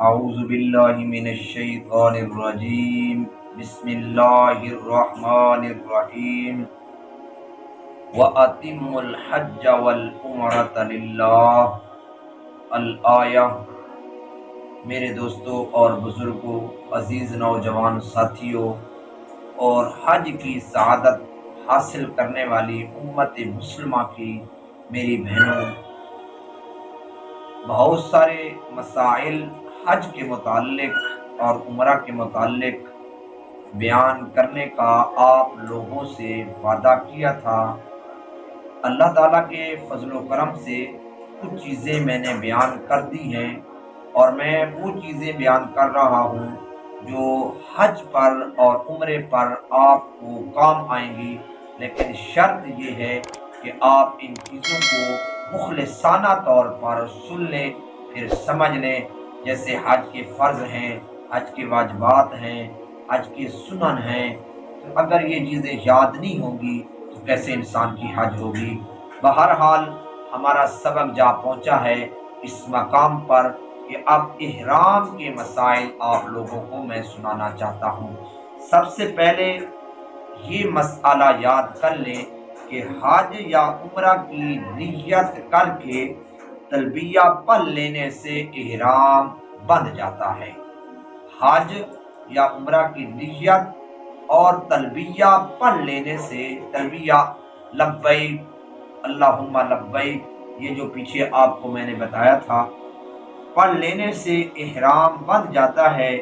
اعوذ باللہ من الشیطان الرجیم بسم اللہ الرحمن الرحیم وَأَتِمُّ الْحَجَّ وَالْعُمْرَةَ لِلَّهِ الآیہ۔ میرے دوستوں اور بزرگوں، عزیز نوجوان ساتھیوں اور حج کی سعادت حاصل کرنے والی امت مسلمہ کی میری بہنوں، بہت سارے مسائل حج کے متعلق اور عمرہ کے متعلق بیان کرنے کا آپ لوگوں سے وعدہ کیا تھا۔ اللہ تعالیٰ کے فضل و کرم سے کچھ چیزیں میں نے بیان کر دی ہیں، اور میں وہ چیزیں بیان کر رہا ہوں جو حج پر اور عمرے پر آپ کو کام آئیں گی، لیکن شرط یہ ہے کہ آپ ان چیزوں کو مخلصانہ طور پر سن لیں، پھر سمجھ لیں۔ جیسے حج کے فرض ہیں، حج کے واجبات ہیں، حج کے سنن ہیں، تو اگر یہ چیزیں یاد نہیں ہوں گی تو کیسے انسان کی حج ہوگی؟ بہرحال ہمارا سبق جا پہنچا ہے اس مقام پر کہ اب احرام کے مسائل آپ لوگوں کو میں سنانا چاہتا ہوں۔ سب سے پہلے یہ مسئلہ یاد کر لیں کہ حج یا عمرہ کی نیت کر کے تلبیہ پڑھ لینے سے احرام بندھ جاتا ہے۔ حج یا عمرہ کی نیت اور تلبیہ پڑھ لینے سے، تلبیہ لبیک اللہم لبیک، یہ جو پیچھے آپ کو میں نے بتایا تھا، پڑھ لینے سے احرام بندھ جاتا ہے۔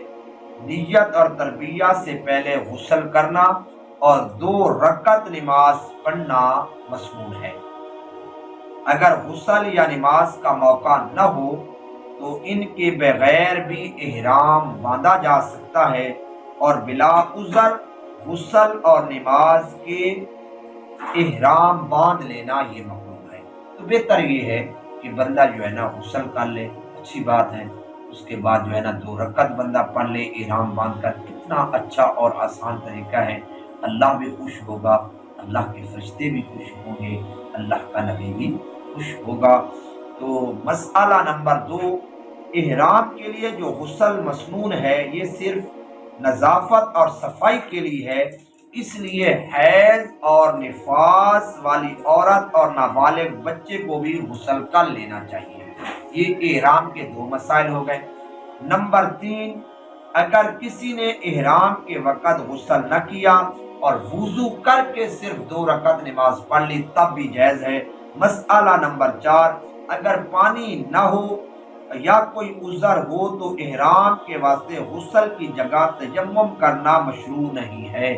نیت اور تلبیہ سے پہلے غسل کرنا اور 2 رکعت نماز پڑھنا مسنون ہے۔ اگر غسل یا نماز کا موقع نہ ہو تو ان کے بغیر بھی احرام باندھا جا سکتا ہے، اور بلا عذر غسل اور نماز کے احرام باندھ لینا یہ مقبول ہے۔ تو بہتر یہ ہے کہ بندہ جو ہے نا غسل کر لے، اچھی بات ہے، اس کے بعد جو ہے نا 2 رکعت بندہ پڑھ لے احرام باندھ کر۔ کتنا اچھا اور آسان طریقہ ہے، اللہ بھی خوش ہوگا، اللہ کے فرشتے بھی خوش ہوں گے، اللہ کا نبی بھی خوش ہوگا۔ تو مسئلہ نمبر 2، احرام کے لیے جو غسل مسنون ہے یہ صرف نظافت اور صفائی کے لیے ہے، اس لیے حیض اور نفاس والی عورت اور نابالغ بچے کو بھی غسل کر لینا چاہیے۔ یہ احرام کے 2 مسائل ہو گئے۔ نمبر 3، اگر کسی نے احرام کے وقت غسل نہ کیا اور وضو کر کے صرف 2 رکعت نماز پڑھ لی تب بھی جائز ہے۔ مسئلہ نمبر 4، اگر پانی نہ ہو یا کوئی عذر ہو تو احرام کے واسطے غسل کی جگہ تیمم کرنا مشروع نہیں ہے۔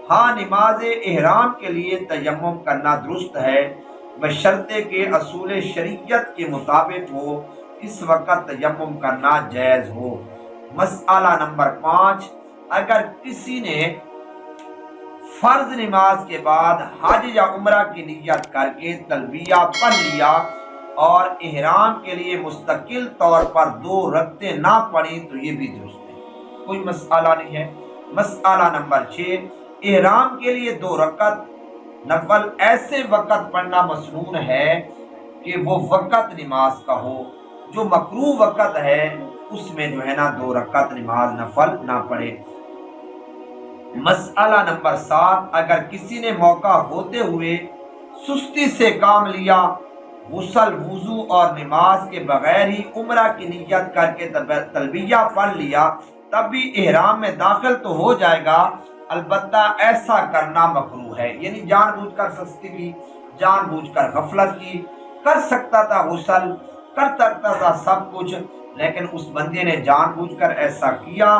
ہاں، نماز احرام کے لیے تیمم کرنا درست ہے، بشرطے کہ اصول شریعت کے مطابق ہو، اس وقت تیمم کرنا جائز ہو۔ مسئلہ نمبر 5، اگر کسی نے فرض نماز کے بعد حج یا عمرہ کی نیت کر کے تلبیہ پڑھ لیا اور احرام کے لیے مستقل طور پر 2 رکعتیں نہ پڑھی تو یہ بھی درست ہے، کوئی مسئلہ نہیں ہے۔ مسئلہ نمبر 6، احرام کے لیے 2 رکعت نفل ایسے وقت پڑھنا مسنون ہے کہ وہ وقت نماز کا ہو، جو مکروہ وقت ہے اس میں جو ہے نا 2 رکعت نماز نفل نہ پڑھے۔ مسئلہ نمبر 7، اگر کسی نے موقع ہوتے ہوئے سستی سے کام لیا، غسل، وضو اور نماز کے بغیر ہی عمرہ کی نیت کر کے تلبیہ پڑھ لیا، تب بھی احرام میں داخل تو ہو جائے گا، البتہ ایسا کرنا مکروہ ہے۔ یعنی جان بوجھ کر سستی کی، جان بوجھ کر غفلت کی، کر سکتا تھا غسل، کر سکتا تھا سب کچھ، لیکن اس بندے نے جان بوجھ کر ایسا کیا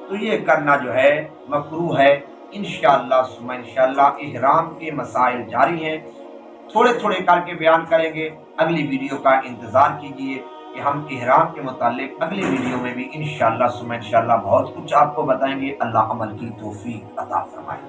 تو یہ کرنا جو ہے مکروہ ہے۔ انشاءاللہ ثم انشاءاللہ احرام کے مسائل جاری ہیں، تھوڑے تھوڑے کر کے بیان کریں گے۔ اگلی ویڈیو کا انتظار کیجئے کہ ہم احرام کے متعلق اگلی ویڈیو میں بھی انشاءاللہ ثم انشاءاللہ بہت کچھ آپ کو بتائیں گے۔ اللہ عمل کی توفیق عطا فرمائے۔